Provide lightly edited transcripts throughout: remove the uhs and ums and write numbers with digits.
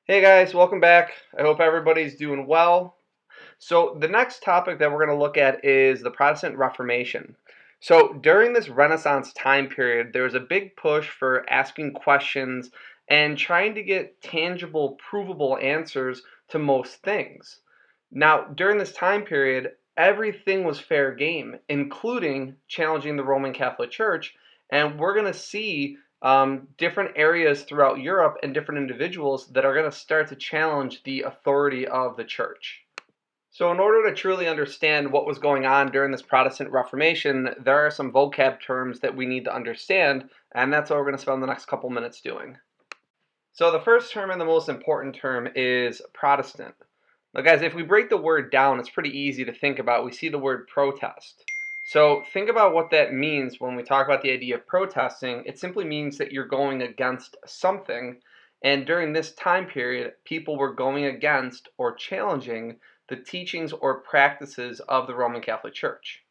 Hey guys, welcome back. I hope everybody's doing well. So, the next topic that we're going to look at is the Protestant Reformation. So, during this Renaissance time period, there was a big push for asking questions and trying to get tangible, provable answers to most things. Now, during this time period, everything was fair game, including challenging the Roman Catholic Church, and we're going to see different areas throughout Europe and different individuals that are going to start to challenge the authority of the church. So, in order to truly understand what was going on during this Protestant Reformation, there are some vocab terms that we need to understand, and that's what we're going to spend the next couple minutes doing. So, the first term and the most important term is Protestant. Now, guys, if we break the word down, it's pretty easy to think about. We see the word protest. So, think about what that means when we talk about the idea of protesting. It simply means that you're going against something. And during this time period, people were going against or challenging the teachings or practices of the Roman Catholic Church.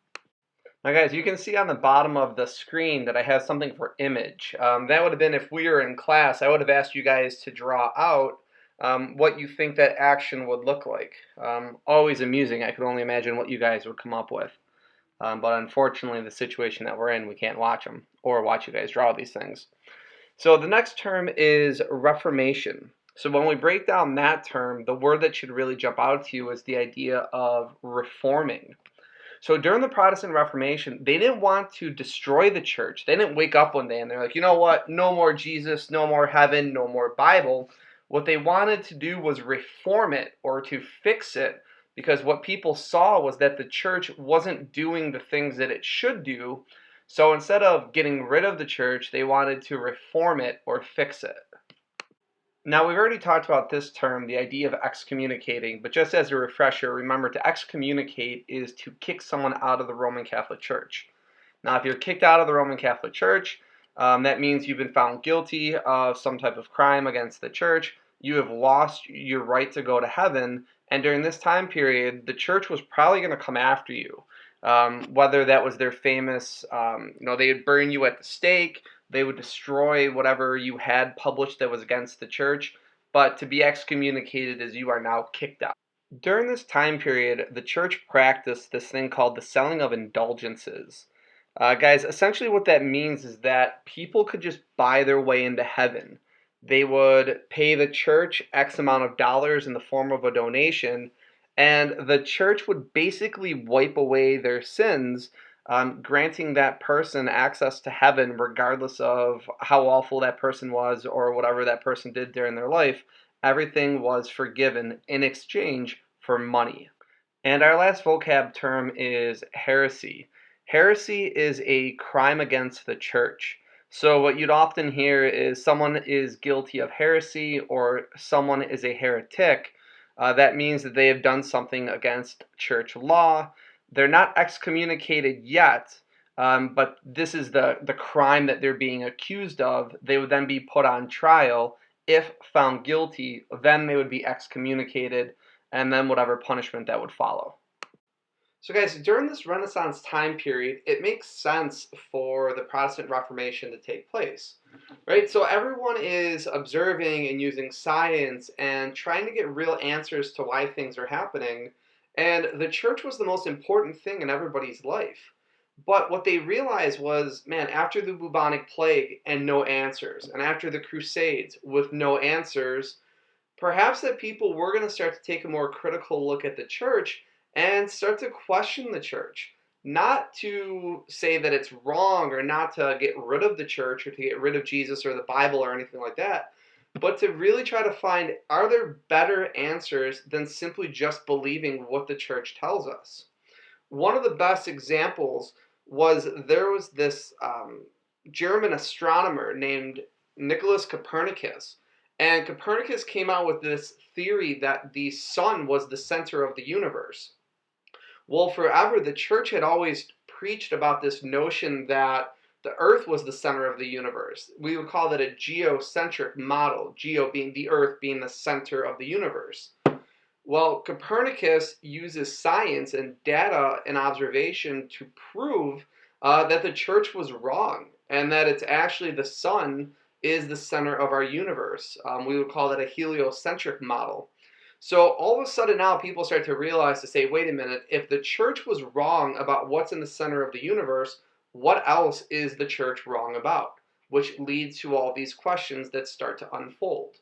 Now, guys, you can see on the bottom of the screen that I have something for image. That would have been if we were in class, I would have asked you guys to draw out what you think that action would look like. Always amusing. I could only imagine what you guys would come up with. But unfortunately, the situation that we're in, we can't watch them or watch you guys draw these things. So the next term is Reformation. So when we break down that term, the word that should really jump out to you is the idea of reforming. So during the Protestant Reformation, they didn't want to destroy the church. They didn't wake up one day and they're like, you know what? No more Jesus, no more heaven, no more Bible. What they wanted to do was reform it or to fix it, because what people saw was that the church wasn't doing the things that it should do. So instead of getting rid of the church, they wanted to reform it or fix it. Now, we've already talked about this term, the idea of excommunicating, but just as a refresher, remember to excommunicate is to kick someone out of the Roman Catholic Church. Now, if you're kicked out of the Roman Catholic Church, that means you've been found guilty of some type of crime against the church. You have lost your right to go to heaven, and during this time period, the church was probably going to come after you. Whether that was their famous, they would burn you at the stake, they would destroy whatever you had published that was against the church, but to be excommunicated is you are now kicked out. During this time period, the church practiced this thing called the selling of indulgences. Guys, essentially what that means is that people could just buy their way into heaven. They would pay the church X amount of dollars in the form of a donation, and the church would basically wipe away their sins, granting that person access to heaven regardless of how awful that person was or whatever that person did during their life. Everything was forgiven in exchange for money. And our last vocab term is heresy. Heresy is a crime against the church. So what you'd often hear is someone is guilty of heresy or someone is a heretic. That means that they have done something against church law. They're not excommunicated yet, but this is the crime that they're being accused of. They would then be put on trial. If found guilty, then they would be excommunicated, and then whatever punishment that would follow. So, guys, during this Renaissance time period, it makes sense for the Protestant Reformation to take place, right? So, everyone is observing and using science and trying to get real answers to why things are happening, and the church was the most important thing in everybody's life. But what they realized was, man, after the bubonic plague and no answers, and after the Crusades with no answers, perhaps that people were going to start to take a more critical look at the church and start to question the church. Not to say that it's wrong or not to get rid of the church or to get rid of Jesus or the Bible or anything like that, but to really try to find, are there better answers than simply just believing what the church tells us? One of the best examples was there was this German astronomer named Nicholas Copernicus. And Copernicus came out with this theory that the sun was the center of the universe. Well, forever, the church had always preached about this notion that the earth was the center of the universe. We would call that a geocentric model, geo being the earth being the center of the universe. Well, Copernicus uses science and data and observation to prove that the church was wrong and that it's actually the sun is the center of our universe. We would call that a heliocentric model. So all of a sudden now people start to realize to say, wait a minute, if the church was wrong about what's in the center of the universe, what else is the church wrong about? Which leads to all these questions that start to unfold.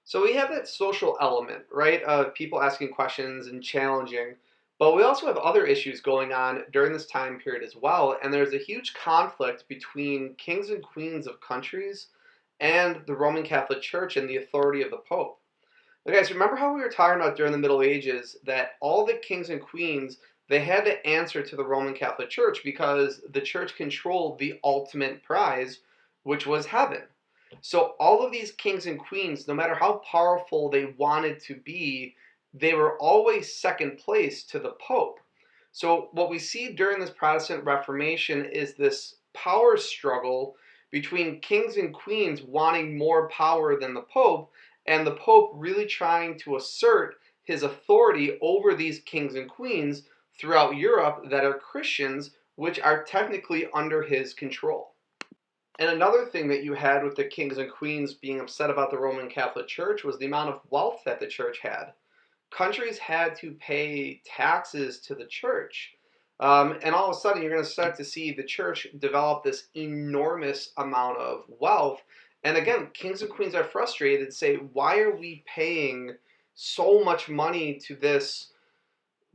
So we have that social element, right, of people asking questions and challenging, but we also have other issues going on during this time period as well, and there's a huge conflict between kings and queens of countries and the Roman Catholic Church and the authority of the Pope. Now, guys, remember how we were talking about during the Middle Ages that all the kings and queens, they had to answer to the Roman Catholic Church because the church controlled the ultimate prize, which was heaven. So all of these kings and queens, no matter how powerful they wanted to be, they were always second place to the Pope. So what we see during this Protestant Reformation is this power struggle between kings and queens wanting more power than the Pope, and the Pope really trying to assert his authority over these kings and queens throughout Europe that are Christians, which are technically under his control. And another thing that you had with the kings and queens being upset about the Roman Catholic Church was the amount of wealth that the church had. Countries had to pay taxes to the church. And all of a sudden, you're going to start to see the church develop this enormous amount of wealth. And again, kings and queens are frustrated and say, why are we paying so much money to this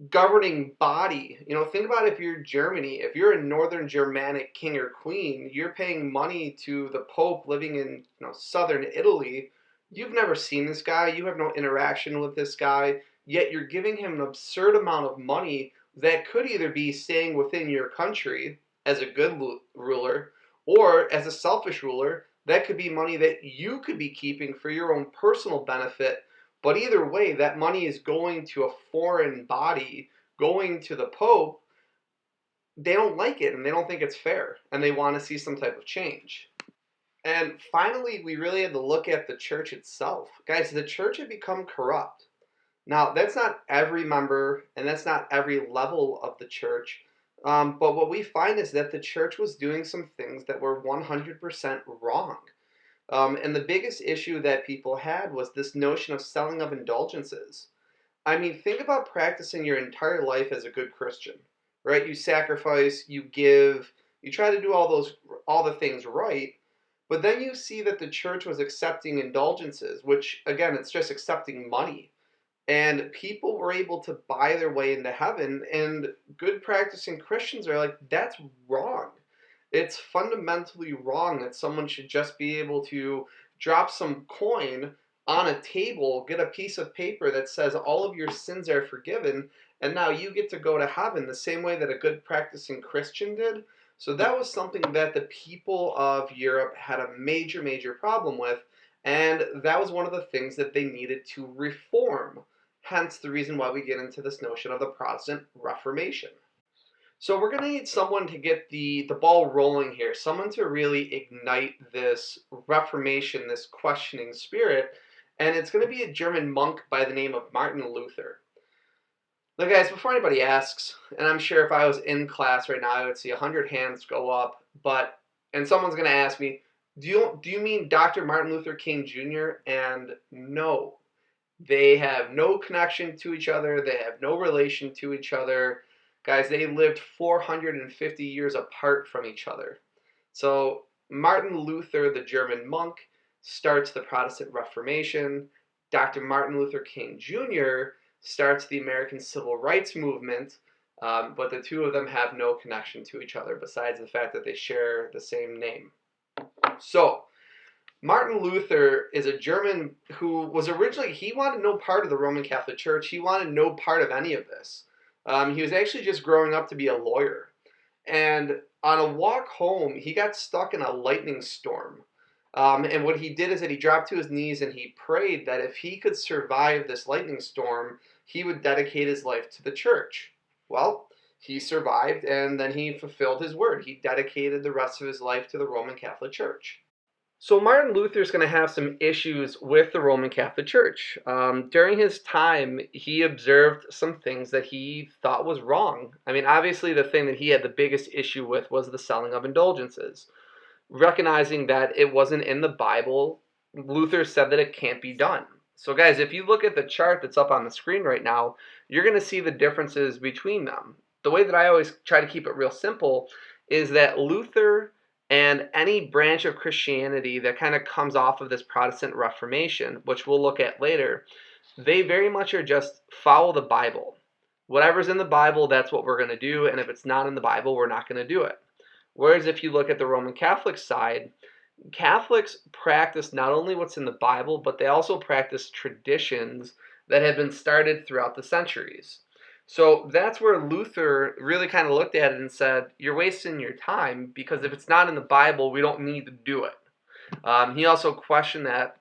governing body? You know, think about if you're Germany, if you're a northern Germanic king or queen, you're paying money to the Pope living in, southern Italy. You've never seen this guy, you have no interaction with this guy, yet you're giving him an absurd amount of money that could either be staying within your country as a good ruler, or as a selfish ruler, that could be money that you could be keeping for your own personal benefit. But either way, that money is going to a foreign body, going to the Pope. They don't like it and they don't think it's fair, and they want to see some type of change. And finally, we really had to look at the church itself. Guys, the church had become corrupt. Now, that's not every member and that's not every level of the church. But what we find is that the church was doing some things that were 100% wrong. And the biggest issue that people had was this notion of selling of indulgences. I mean, think about practicing your entire life as a good Christian, right? You sacrifice, you give, you try to do all the things right, but then you see that the church was accepting indulgences, which again, it's just accepting money. And people were able to buy their way into heaven, and good practicing Christians are like, that's wrong. It's fundamentally wrong that someone should just be able to drop some coin on a table, get a piece of paper that says all of your sins are forgiven, and now you get to go to heaven the same way that a good practicing Christian did. So that was something that the people of Europe had a major, major problem with, and that was one of the things that they needed to reform. Hence the reason why we get into this notion of the Protestant Reformation. So we're going to need someone to get the ball rolling here, someone to really ignite this Reformation, this questioning spirit, and it's going to be a German monk by the name of Martin Luther. Now guys, before anybody asks, and I'm sure if I was in class right now I would see 100 hands go up, and someone's going to ask me, do you mean Dr. Martin Luther King Jr.? And no, they have no connection to each other, they have no relation to each other. Guys, they lived 450 years apart from each other. So Martin Luther, the German monk, starts the Protestant Reformation. Dr. Martin Luther King Jr. starts the American Civil Rights Movement, but the two of them have no connection to each other besides the fact that they share the same name. So Martin Luther is a German who was originally, he wanted no part of the Roman Catholic Church. He wanted no part of any of this. He was actually just growing up to be a lawyer. And on a walk home, he got stuck in a lightning storm. And what he did is that he dropped to his knees and he prayed that if he could survive this lightning storm, he would dedicate his life to the church. Well, he survived and then he fulfilled his word. He dedicated the rest of his life to the Roman Catholic Church. So Martin Luther is going to have some issues with the Roman Catholic Church. During his time, he observed some things that he thought was wrong. I mean, obviously the thing that he had the biggest issue with was the selling of indulgences. recognizing that it wasn't in the Bible. Luther said that it can't be done. So guys, if you look at the chart that's up on the screen right now, you're going to see the differences between them. The way that I always try to keep it real simple is that Luther and any branch of Christianity that kind of comes off of this Protestant Reformation, which we'll look at later, they very much are just follow the Bible. Whatever's in the Bible, that's what we're going to do, and if it's not in the Bible, we're not going to do it. Whereas if you look at the Roman Catholic side, Catholics practice not only what's in the Bible, but they also practice traditions that have been started throughout the centuries. So that's where Luther really kind of looked at it and said, you're wasting your time because if it's not in the Bible, we don't need to do it. He also questioned that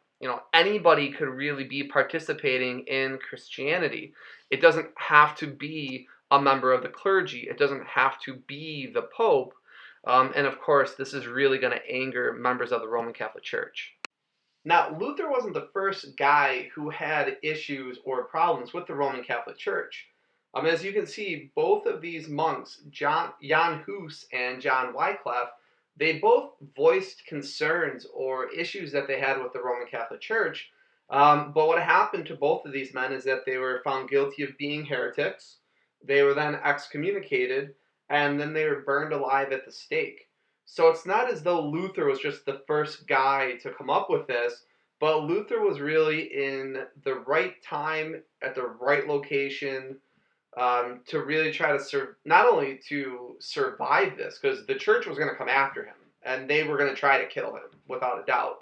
anybody could really be participating in Christianity. It doesn't have to be a member of the clergy. It doesn't have to be the Pope. And of course, this is really going to anger members of the Roman Catholic Church. Now, Luther wasn't the first guy who had issues or problems with the Roman Catholic Church. As you can see, both of these monks, Jan Hus and John Wycliffe, they both voiced concerns or issues that they had with the Roman Catholic Church. But what happened to both of these men is that they were found guilty of being heretics. They were then excommunicated, and then they were burned alive at the stake. So it's not as though Luther was just the first guy to come up with this, but Luther was really in the right time, at the right location, to really try to not only to survive this, because the church was going to come after him, and they were going to try to kill him, without a doubt,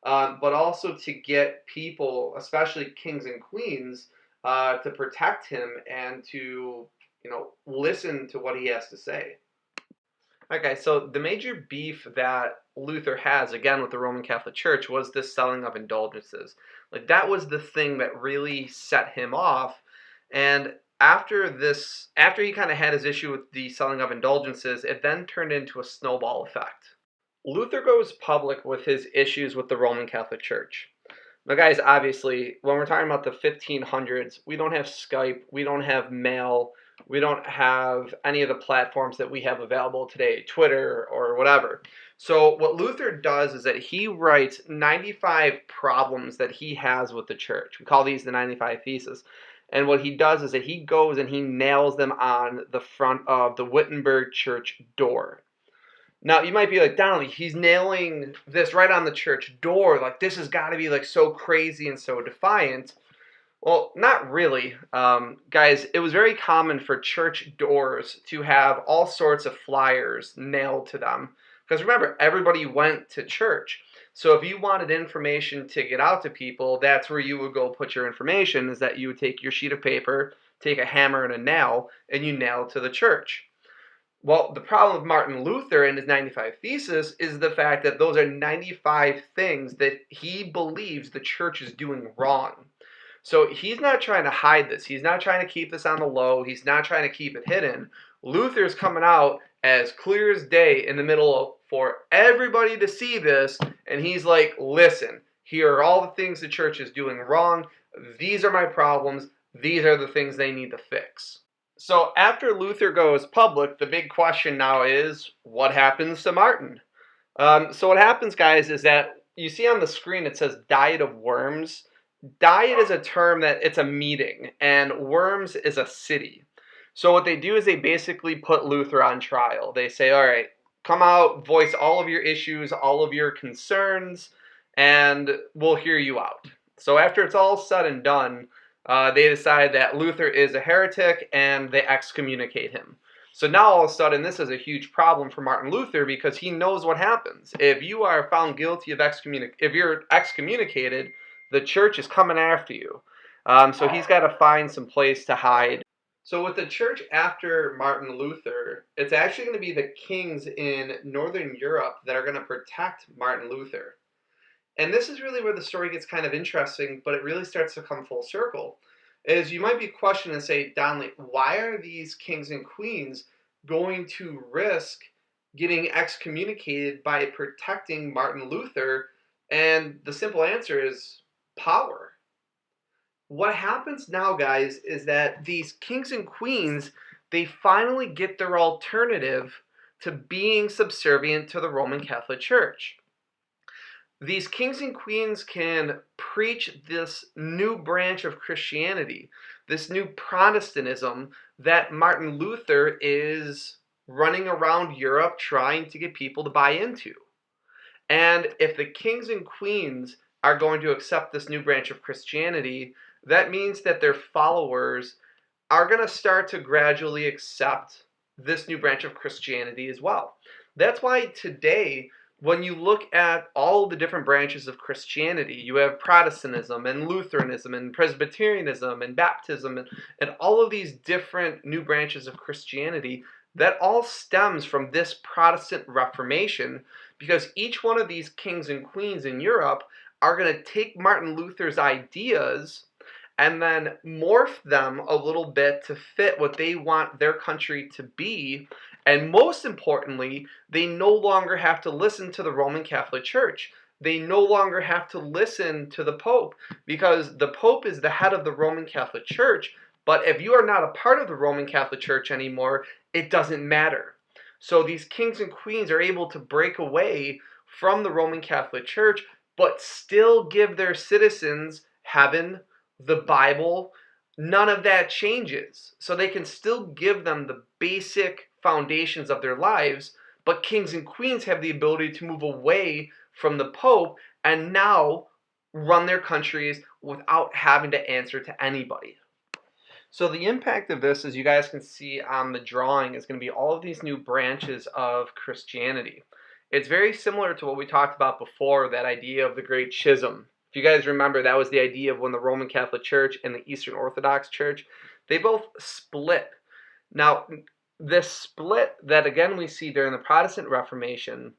but also to get people, especially kings and queens, to protect him and to listen to what he has to say. Okay, so the major beef that Luther has, again, with the Roman Catholic Church was this selling of indulgences. Like, that was the thing that really set him off. And after he kind of had his issue with the selling of indulgences, it then turned into a snowball effect. Luther goes public with his issues with the Roman Catholic Church. Now, guys, obviously, when we're talking about the 1500s, we don't have Skype, we don't have mail, we don't have any of the platforms that we have available today, Twitter or whatever. So what Luther does is that he writes 95 problems that he has with the church. We call these the 95 Theses. And what he does is that he goes and he nails them on the front of the Wittenberg church door. Now, you might be like, Donnelly, he's nailing this right on the church door. Like, this has got to be, like, so crazy and so defiant. Well, not really. Guys, it was very common for church doors to have all sorts of flyers nailed to them. Because remember, everybody went to church. So if you wanted information to get out to people, that's where you would go put your information, is that you would take your sheet of paper, take a hammer and a nail, and you nail it to the church. Well, the problem with Martin Luther and his 95 Theses is the fact that those are 95 things that he believes the church is doing wrong. So he's not trying to hide this. He's not trying to keep this on the low. He's not trying to keep it hidden. Luther's coming out as clear as day in the middle for everybody to see this, and he's like, listen, here are all the things the church is doing wrong. These are my problems. These are the things they need to fix. So after Luther goes public, the big question now is, what happens to Martin? So what happens, guys, is that you see on the screen it says Diet of Worms. Diet is a term that it's a meeting, and Worms is a city. So what they do is they basically put Luther on trial. They say, all right, come out, voice all of your issues, all of your concerns, and we'll hear you out. So after it's all said and done, they decide that Luther is a heretic, and they excommunicate him. So now all of a sudden this is a huge problem for Martin Luther, because he knows what happens. If you are found guilty of if you're excommunicated, the church is coming after you. So he's got to find some place to hide. So with the church after Martin Luther, it's actually going to be the kings in Northern Europe that are going to protect Martin Luther. And this is really where the story gets kind of interesting, but it really starts to come full circle. Is you might be questioning and say, Donnelly, why are these kings and queens going to risk getting excommunicated by protecting Martin Luther? And the simple answer is power. What happens now, guys, is that these kings and queens, they finally get their alternative to being subservient to the Roman Catholic Church. These kings and queens can preach this new branch of Christianity, this new Protestantism that Martin Luther is running around Europe trying to get people to buy into. And if the kings and queens are going to accept this new branch of Christianity, that means that their followers are going to start to gradually accept this new branch of Christianity as well. That's why today, when you look at all the different branches of Christianity, you have Protestantism and Lutheranism and Presbyterianism and Baptism and all of these different new branches of Christianity, that all stems from this Protestant Reformation, because each one of these kings and queens in Europe are going to take Martin Luther's ideas and then morph them a little bit to fit what they want their country to be. And most importantly, they no longer have to listen to the Roman Catholic Church. They no longer have to listen to the Pope, because the Pope is the head of the Roman Catholic Church. But if you are not a part of the Roman Catholic Church anymore, it doesn't matter. So these kings and queens are able to break away from the Roman Catholic Church, but still give their citizens heaven, the Bible. None of that changes. So they can still give them the basic foundations of their lives, but kings and queens have the ability to move away from the Pope and now run their countries without having to answer to anybody. So the impact of this, as you guys can see on the drawing, is going to be all of these new branches of Christianity. It's very similar to what we talked about before, that idea of the Great Schism. If you guys remember, that was the idea of when the Roman Catholic Church and the Eastern Orthodox Church, they both split. Now, this split that again we see during the Protestant Reformation,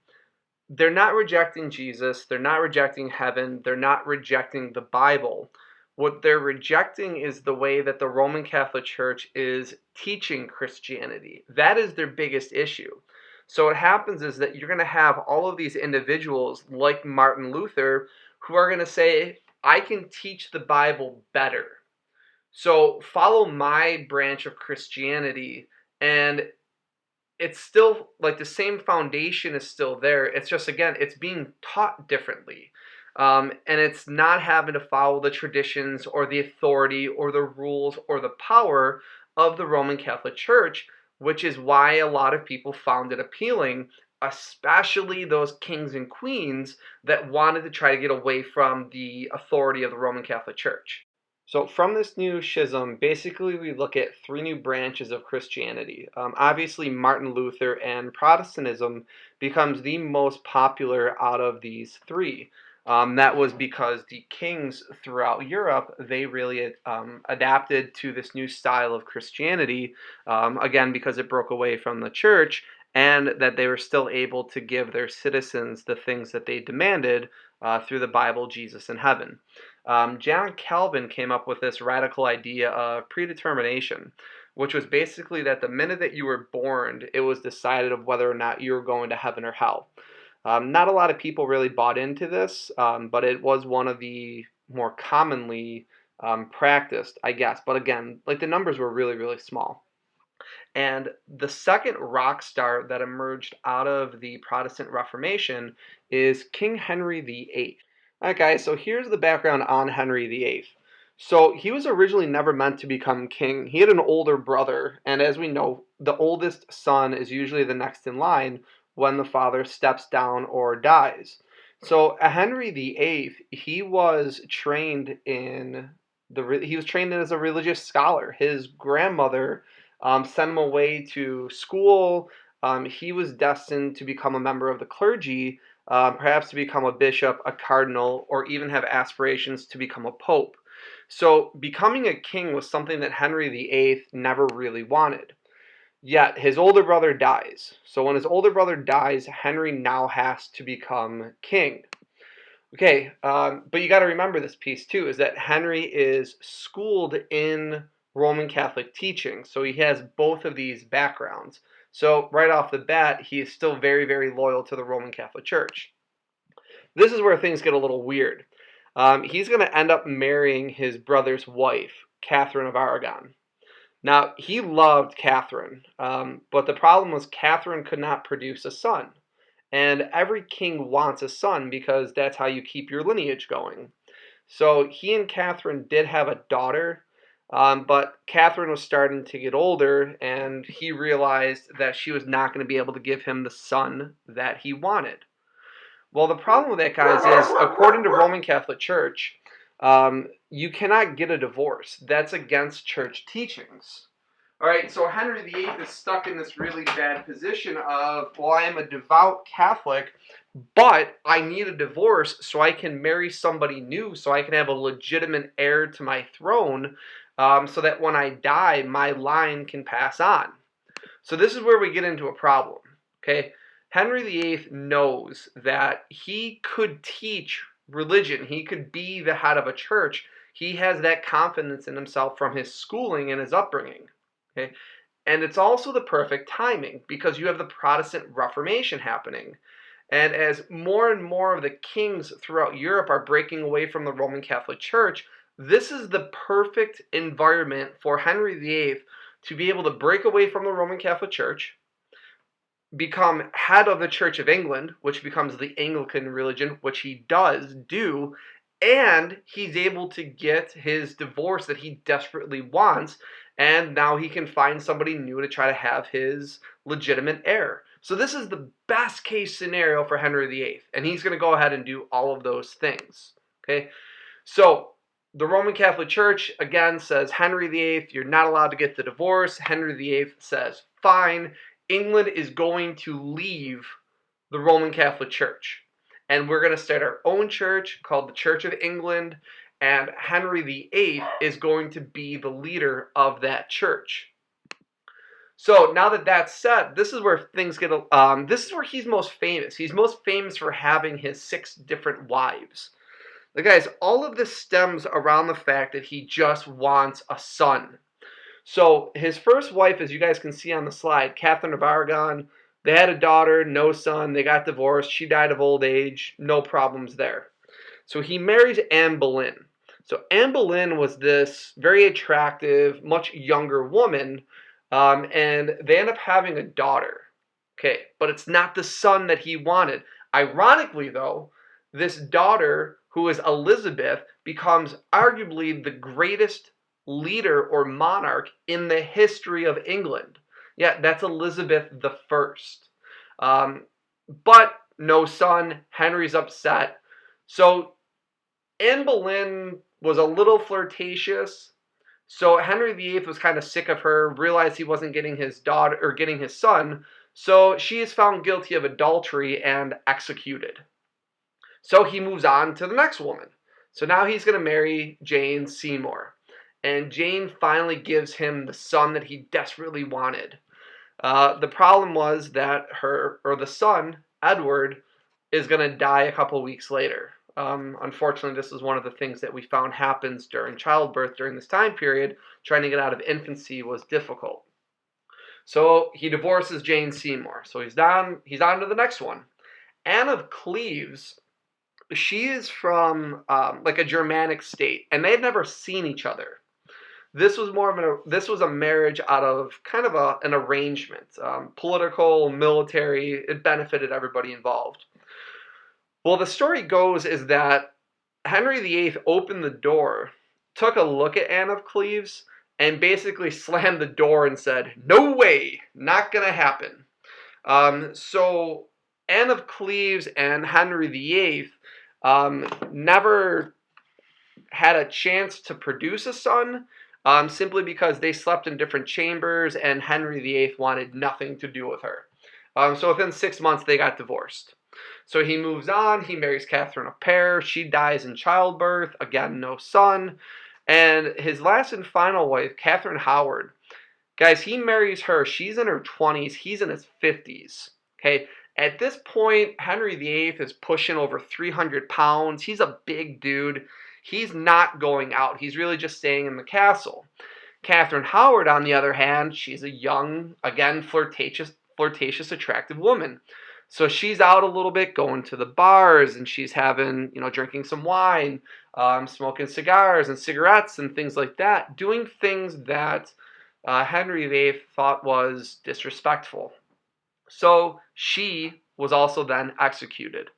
they're not rejecting Jesus, they're not rejecting heaven, they're not rejecting the Bible. What they're rejecting is the way that the Roman Catholic Church is teaching Christianity. That is their biggest issue. So what happens is that you're going to have all of these individuals like Martin Luther who are going to say, I can teach the Bible better. So follow my branch of Christianity, and it's still like the same foundation is still there. It's just, again, it's being taught differently. And it's not having to follow the traditions or the authority or the rules or the power of the Roman Catholic Church, which is why a lot of people found it appealing, especially those kings and queens that wanted to try to get away from the authority of the Roman Catholic Church. So from this new schism, basically we look at three new branches of Christianity. Obviously, Martin Luther and Protestantism becomes the most popular out of these three. That was because the kings throughout Europe, they really adapted to this new style of Christianity, again, because it broke away from the church, and that they were still able to give their citizens the things that they demanded through the Bible, Jesus, and heaven. John Calvin came up with this radical idea of predetermination, which was basically that the minute that you were born, it was decided of whether or not you were going to heaven or hell. Not a lot of people really bought into this, but it was one of the more commonly practiced, I guess. But again, like the numbers were really, really small. And the second rock star that emerged out of the Protestant Reformation is King Henry VIII. All right, guys, so here's the background on Henry VIII. So he was originally never meant to become king. He had an older brother, and as we know, the oldest son is usually the next in line when the father steps down or dies. So Henry VIII, he was trained as a religious scholar. His grandmother sent him away to school. He was destined to become a member of the clergy, perhaps to become a bishop, a cardinal, or even have aspirations to become a pope. So becoming a king was something that Henry VIII never really wanted. Yet his older brother dies. So when his older brother dies, Henry now has to become king. Okay, but you got to remember this piece too, is that Henry is schooled in Roman Catholic teaching. So he has both of these backgrounds. So right off the bat, he is still very, very loyal to the Roman Catholic Church. This is where things get a little weird. He's going to end up marrying his brother's wife, Catherine of Aragon. Now, he loved Catherine, but the problem was Catherine could not produce a son. And every king wants a son because that's how you keep your lineage going. So he and Catherine did have a daughter, but Catherine was starting to get older, and he realized that she was not going to be able to give him the son that he wanted. Well, the problem with that, guys, is according to Roman Catholic Church, you cannot get a divorce. That's against church teachings. All right, so Henry VIII is stuck in this really bad position of, well, I am a devout Catholic, but I need a divorce so I can marry somebody new, so I can have a legitimate heir to my throne, so that when I die, my line can pass on. So this is where we get into a problem, okay? Henry VIII knows that he could teach religion. He could be the head of a church. He has that confidence in himself from his schooling and his upbringing, okay? And it's also the perfect timing because you have the Protestant Reformation happening. And as more and more of the kings throughout Europe are breaking away from the Roman Catholic Church, this is the perfect environment for Henry VIII to be able to break away from the Roman Catholic Church, become head of the Church of England, which becomes the Anglican religion, which he does do, and he's able to get his divorce that he desperately wants, and now he can find somebody new to try to have his legitimate heir. So this is the best case scenario for Henry VIII, and he's going to go ahead and do all of those things. Okay, so the Roman Catholic Church, again, says, Henry VIII, you're not allowed to get the divorce. Henry VIII says, fine, England is going to leave the Roman Catholic Church. And we're going to start our own church called the Church of England, and Henry VIII is going to be the leader of that church. So now that that's said, this is where things get, this is where he's most famous. He's most famous for having his 6 different wives. Now, guys, all of this stems around the fact that he just wants a son. So his first wife, as you guys can see on the slide, Catherine of Aragon, they had a daughter, no son, they got divorced, she died of old age, no problems there. So he marries Anne Boleyn. So Anne Boleyn was this very attractive, much younger woman, and they end up having a daughter. Okay, but it's not the son that he wanted. Ironically, though, this daughter, who is Elizabeth, becomes arguably the greatest leader or monarch in the history of England. Yeah, that's Elizabeth the First. But no son. Henry's upset. So Anne Boleyn was a little flirtatious. So Henry VIII was kind of sick of her, realized he wasn't getting his daughter or getting his son. So she is found guilty of adultery and executed. So he moves on to the next woman. So now he's going to marry Jane Seymour. And Jane finally gives him the son that he desperately wanted. The problem was that the son, Edward, is going to die a couple weeks later. Unfortunately, this is one of the things that we found happens during childbirth during this time period. Trying to get out of infancy was difficult. So he divorces Jane Seymour. So he's on to the next one. Anne of Cleves, she is from like a Germanic state, and they had never seen each other. This was a marriage out of kind of an arrangement, political, military. It benefited everybody involved. Well, the story goes is that Henry VIII opened the door, took a look at Anne of Cleves, and basically slammed the door and said, "No way, not gonna happen." So Anne of Cleves and Henry VIII never had a chance to produce a son. Simply because they slept in different chambers and Henry VIII wanted nothing to do with her. So within 6 months, they got divorced. So he moves on, he marries Catherine of Pear, she dies in childbirth, again, no son. And his last and final wife, Catherine Howard, guys, he marries her, she's in her 20s, he's in his 50s, okay? At this point, Henry VIII is pushing over 300 pounds, he's a big dude. He's not going out. He's really just staying in the castle. Catherine Howard, on the other hand, she's a young, again, flirtatious, attractive woman. So she's out a little bit, going to the bars, and she's having, drinking some wine, smoking cigars and cigarettes and things like that, doing things that Henry VIII thought was disrespectful. So she was also then executed.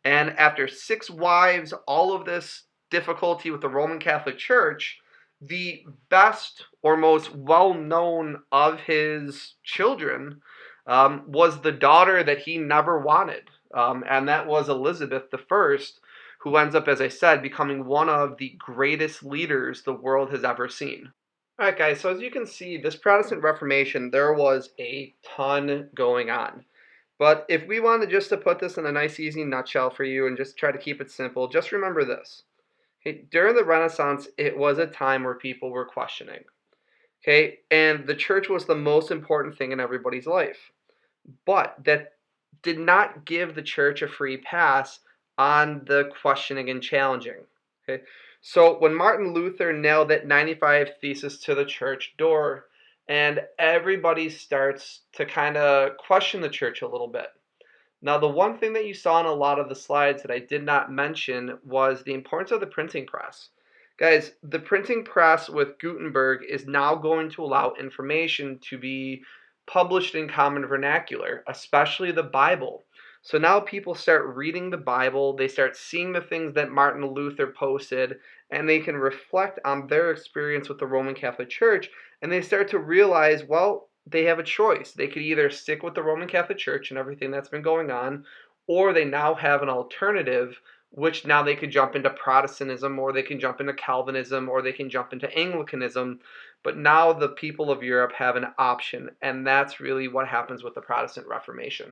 And after 6 wives, all of this difficulty with the Roman Catholic Church, the best or most well known of his children was the daughter that he never wanted. And that was Elizabeth I, who ends up, as I said, becoming one of the greatest leaders the world has ever seen. All right, guys, so as you can see, this Protestant Reformation, there was a ton going on. But if we wanted just to put this in a nice, easy nutshell for you and just try to keep it simple, just remember this. Okay, during the Renaissance, it was a time where people were questioning. Okay, and the church was the most important thing in everybody's life. But that did not give the church a free pass on the questioning and challenging. Okay, so when Martin Luther nailed that 95 thesis to the church door, and everybody starts to kind of question the church a little bit. Now, the one thing that you saw in a lot of the slides that I did not mention was the importance of the printing press. Guys, the printing press with Gutenberg is now going to allow information to be published in common vernacular, especially the Bible. So now people start reading the Bible, they start seeing the things that Martin Luther posted, and they can reflect on their experience with the Roman Catholic Church, and they start to realize, well, they have a choice. They could either stick with the Roman Catholic Church and everything that's been going on, or they now have an alternative, which now they could jump into Protestantism, or they can jump into Calvinism, or they can jump into Anglicanism. But now the people of Europe have an option, and that's really what happens with the Protestant Reformation.